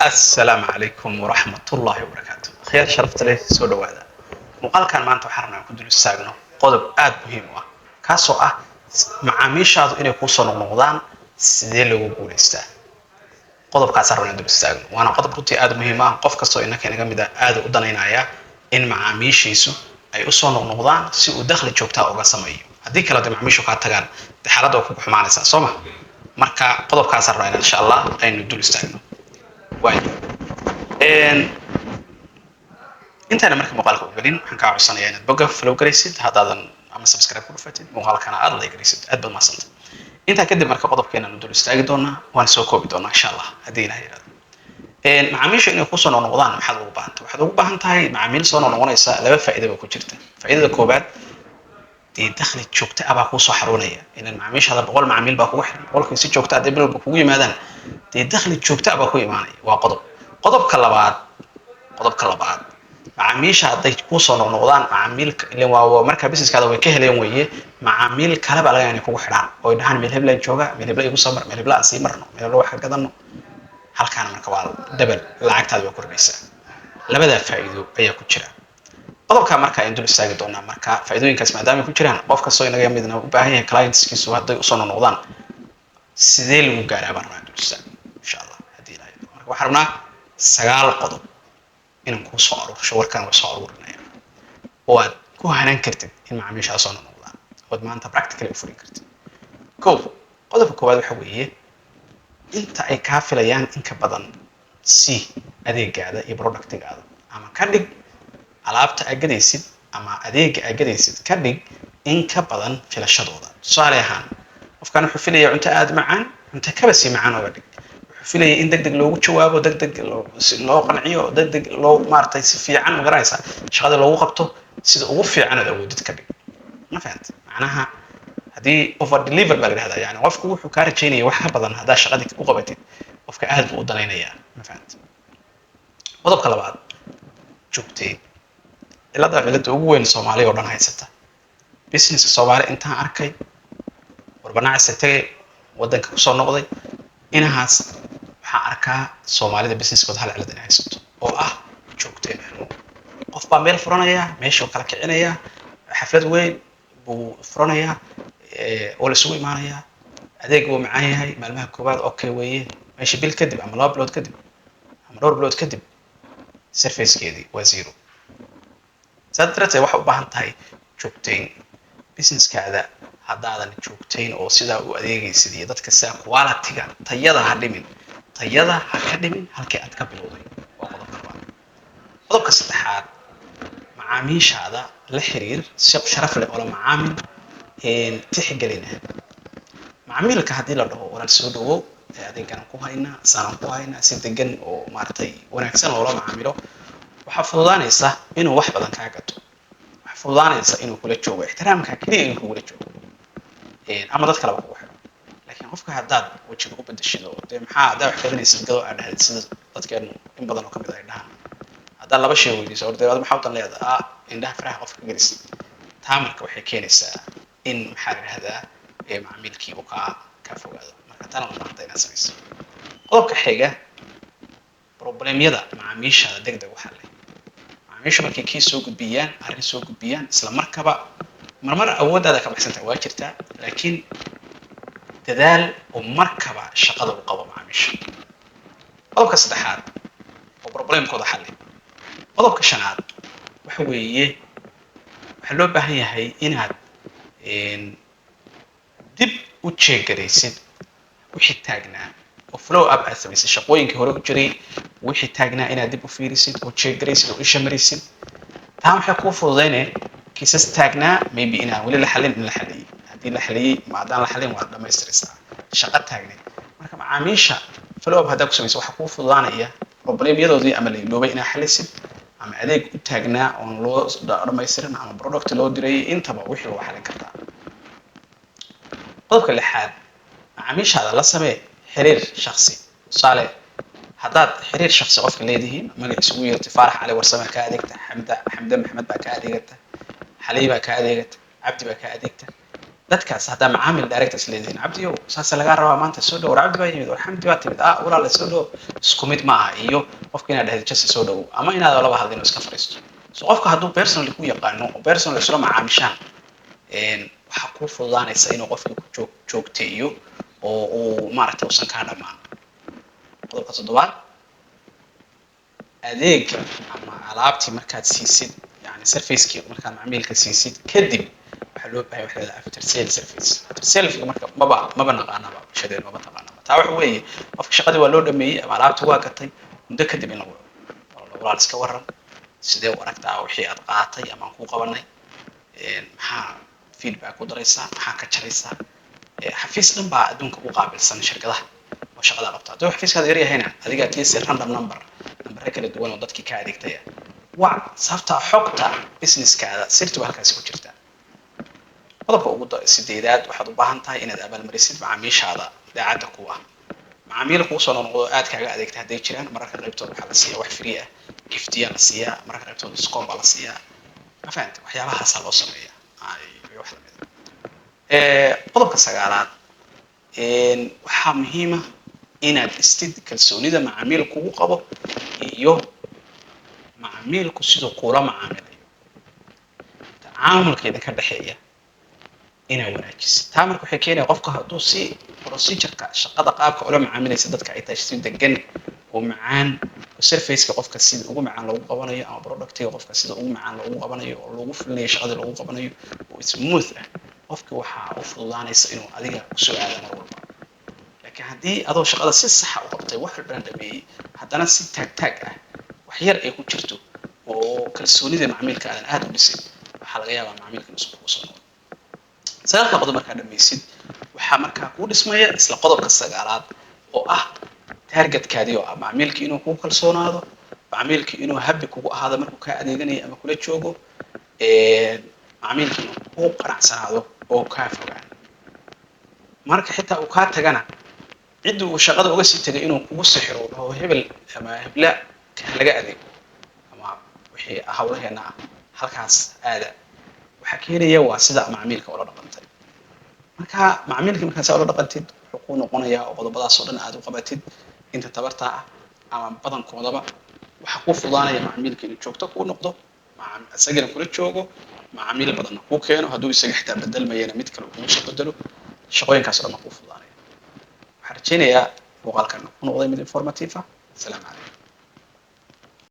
السلام عليكم ورحمة الله وبركاته. خير شرفت له سو دhowaada. Muuqaalkan maanta waxaan rabnaa ku dul istaagno qodob aad muhiim u ah kaasoo ah macaamiishaadu inay ku soo noqdaan sidee lagu guuleystaa. Qodobkaas aan rabnaa dul istaagno. Waana qodob runtii aad muhiim ah qof kastoo innaka inaga mid ah aad u danaynaya in macaamiishiisu ay u soo noqdaan si uu dakhli joogto ah uga sameeyo. Haddii kale de macaamiishu ka tagaan xaaladda ku xumaanaysa soo ma. Marka qodobkaas aan rabnaa insha Allah aynu dul istaagno. intaana marka muuqaalka u gelin waxaan kaa codsanayaa inaad bogga follow garaysid haddaadan ama subscribe ku dhufatid muuqaalkana aad like garaysid aad baad mahadsanta intaa kadib marka qodobkeena nu dul istaagi doonaa waan soo koobi doonaa insha Allah haddii ilaah yiraahdo macaamiisha inay ku soo noqdaan maxaad ugu baahantahay waxaad ugu baahan tahay macaamiil soo noqonaysa laba faa'iido ku jirta faa'iidada koobaad dee dakhli joogto ah baa ku soo xaroonaya inaan macaamiishaada 100 macaamiil baa kugu xiran boqolkii si joogto ah bil walba kugu yimaadaan dee dakhli joogto ah baa ku imaanaya waa qodobka labaad macaamiisha hadday ku soo noqdaan macaamiilka ileen waa marka businesskaada way ka heleen weeye macaamiil kale baa laga yaabaa inay kugu xidhaan oo dhahaan meel heblaan jooga meel hebla igu soo mar meel hebla aan sii marno meel hebla wax ka gadano halkaana marka waa double lacagtaada way kordhaysaa labadaa faa'iido ayaa ku jira qodobka marka ayaan dul istaagi doonaa marka faa'iidooyinkaas maadaama ku jiraan qof kastoo inaga midna u baahan yahay clientskiisu hadday u soo noqdaan sidee lagu gaaraa baan rabnaa dul istaag insha Allah haddii ilaahay marka waxaan rabnaa 9 qodob inaan ku soo aruursho warkaan waa soo aruurinaya oo aad ku hanan kartid in macaamiisha soo noqdaan oo maanta practically u furin kartid qodobka koowaad waxa weeye inta ay ka filayaan in ka badan si adeegaada iyo productigaada ama ka dhig alaabta aad gadaysid ama adeega aad gadaysid ka dhig in ka badan filashadooda tusaale ahaan qofkan wuxuu filayaa cunto aad macaan cunto kaba si macaan oo dhig filay in degdeg loogu jawaabo degdeg loo qanciyo degdeg loo maartay si fiican ma garanaysa shaqada loogu qabto sida ugu fiican aad awoodid ka dhig ma fahanti macnaha hadii over deliver baa yiraahdaa yani qofku wuxuu ka rajaynaya wax ka badan hadaa shaqada u qabatid qofka aad buu u danaynaya ma fahanti qodobka labaad joogtay cilada ugu weyn Soomaaliya oo dhan haysata business Soomaali intaan arkay warbanaacisa tagay wadanka ku soo noqday inahaas waxaan arkaa Soomaalida businesskooda hal cilad inay haysato oo ah joogteen qof baa meel furanaya meesha kala kicinaya xaflad weyn buu furanaya oo la isugu imaanaya adeeg uu macaan yahay maalmaha koobaad okay weeye meesha bil kadib ama 2 bilood kadib ama 2 bilood kadib surfacekeedii waa zero sadarteed waxa u baahan tahay joogteen businesskaada haddaadan joogtayn oo sidaa u adeegaysid iyo dadka saa quality-ga tayada ha dhimin halkii aad ka bilowday waa qodobka saddexaad macaamiishaada la xiriir si sharaf leh oo la macaamil tixgelina macaamilka haddii la dhaho walaal soo dhawow adeegan ku haynaa saaran ku haynaa si degan oo maartay wanaagsan oo la macaamilo waxa fududaanaysa inuu wax badan ka gato waxa fududaanaysa inuu kula joogo ixtiraamka kaliya inuu kula joogo ama dad kale ku xiro laakiin qofka haddaad wajiga u bedeshido de maxaa aad wax kadanaysid gado aad dhahayd sida dadkeenu in badan oo kamid ah dhahan haddaad laba shay weydiiso oo deebaad maxaa u tan leedahay indhaha faraha qofka gelisid taamarka waxay keenaysaa in maxaa la yiraahdaa macaamilkii uu ka fogaado marka tan la baahan inaad samayso qodobka xiga problemyada macaamiisha degdeg waxa leh macaamiisha markay kii soo gudbiyaan arrin soo gudbiyaan isla markaba marmar awooddaada ka baxsanta waa jirtaa laakiin dadaal oo markaba shaqada u qabo macaamiisha qodobka saddexaad oo problemkooda xalli qodobka shanaad waxa weeye waxa loo baahan yahay inaad dib u jeegaraysid wixii taagnaa oo follow up aad samaysid shaqooyinkii hore u jiray wixii taagnaa inaad dib u fiirisid oo jeegaraysid oo isha marisid taa waxay kuu fududaynaysaa kiisas taagnaa maybe inaan weli la xalin in la xaliyay haddii la xaliyay maadaan la xalin waa dhamaystiraysaa shaqo taagneed marka macaamiisha follow up haddaa ku samayso waxa kuu fududaanaya problemyadoodii ama la iloobay inaad xalisid ama adeeg u taagnaa oon loo dhamaystirin ama product loo diray intaba wixii waa xalin kartaa qodobka lixaad macaamiishaada la samee xiriir shakhsi tusaale haddaad xiriir shakhsi qofka leedihiin magaciisa ugu yeertay Faarax Cali Warsame ka adeegta Xamda Maxamed baa ka adeegta Xaliiba ka adeegta Cabdi baa ka adeegta dadkaas haddaa macaamil direct is leedihiin cabdiyow saase lagaa rabaa maanta soo dhow war cabdi baa yimid war xamdi baa timid walaala soo dhow isku mid ma aha iyo qofka inaad dhahdo jasi soo dhow ama inaad laba hadlin oo iska fadhiisto so qofka hadduu personally ku yaqaano oo personally isla macaamishaan waxaa kuu fududaanaysa inuu qofkii ku joogteeyo oo uu maaragtay uusan kaa dhamaan qodobka toddobaad adeega ama alaabtii markaad siisid yani servicekii markaad macmiilka siisid kadib waxaa loo baahay waxa la after sale service after sale marka maba naqaanaba bulshadeen maba taqaanaba taa waxa weeye qofka shaqadii waa loo dhameeyey ama alaabtii waa gatay muddo kadib in lagu walaal iska waran sidee u aragtaa wixii aad qaatay ama aan kuu qabanay maxaa feedback ku daraysaa maxaa ka jaraysaa xafiis dhan baa adduunka u qaabilsan shirkadaha oo shaqada qabta hadduu xafiiskaada yar yahayna adiga kiisi random number kala duwan oo dadkii ka adeegtaya waa sababta xogta businesskaada sirtu halkaasi ku jirta qodobka ugu sideedaad waxaad u baahan tahay inaad abaalmarisid macaamiishaada daacadda ku ah macaamiil kuu soo noqdo aad kaaga adeegta hadday jiraan mararka qaybtood waxaa la siiyaa wax free ah giftiya la siiyaa mararka qaybtood discount baa la siiyaa ma fahanta waxyaabahaasaa loo sameeyaa wax lamid qodobka sagaalaad waxaa muhiima inaad istid kalsoonida macaamiil kugu qabo iyo macaamiilku siduu kuula macaamilayo tacaamulka idinka dhexeeya inaad wanaajisid taa marka waxay keenaya qofka hadduu si procedureka shaqada qaabka ula macaamilaysa dadka ay tahay si degan oo macaan oo surfaceka qofka sida ugu macaan loogu qabanayo ama productiga qofka sida ugu macaan loogu qabanayo oo loogu fulinayo shaqada loogu qabanayo oo smooth ah qofka waxaa u fududaanaysa inuu adiga kusoo aado mar walba laakiin haddii adoo shaqada si saxa u qabtay wax walbana dhameeyey haddana si taag ah wax yar ay ku jirto oo kalsoonida macaamiilka aadan aad u dhisin waxaa laga yaabaa macaamiilka inuu isku soo noqdo sagaalka qodob markaa dhamaysid waxaa markaa kuu dhismaya isla qodobka sagaalaad oo ah targetkaadii oo ah macaamiilkii inuu kugu kalsoonaado macaamiilkii inuu happy kugu ahaado markuu kaa adeeganayo ama kula joogo macaamiilkii inuu kugu qanacsanaado oo kaa fogaan marka xitaa uu kaa tagana cidda uu shaqada uga sii tagay inuu kugu sixiro oo hebel ama hebla laga adeego ama wixii hawlaheena ah halkaas aada waxaa keenaya waa sida macaamiilka ula dhaqantay marka macaamiilka markaas ula dhaqantid wuxuu kuu noqonayaa oo qodobadaas oo dhan aad u qabatid inta tabartaa ah ama badankoodaba waxaa kuu fudaanaya macaamiilka inuu joogto kuu noqdo isagana kula joogo macaamiil badanna kuu keeno hadduu isaga xitaa bedelmayana mid kale kugu soo bedelo shaqooyinkaas oo dhan kuu fudaanaya waxaan rajaynayaa muuqaalkan ku noqday mid informative ah. Salaam calaykum.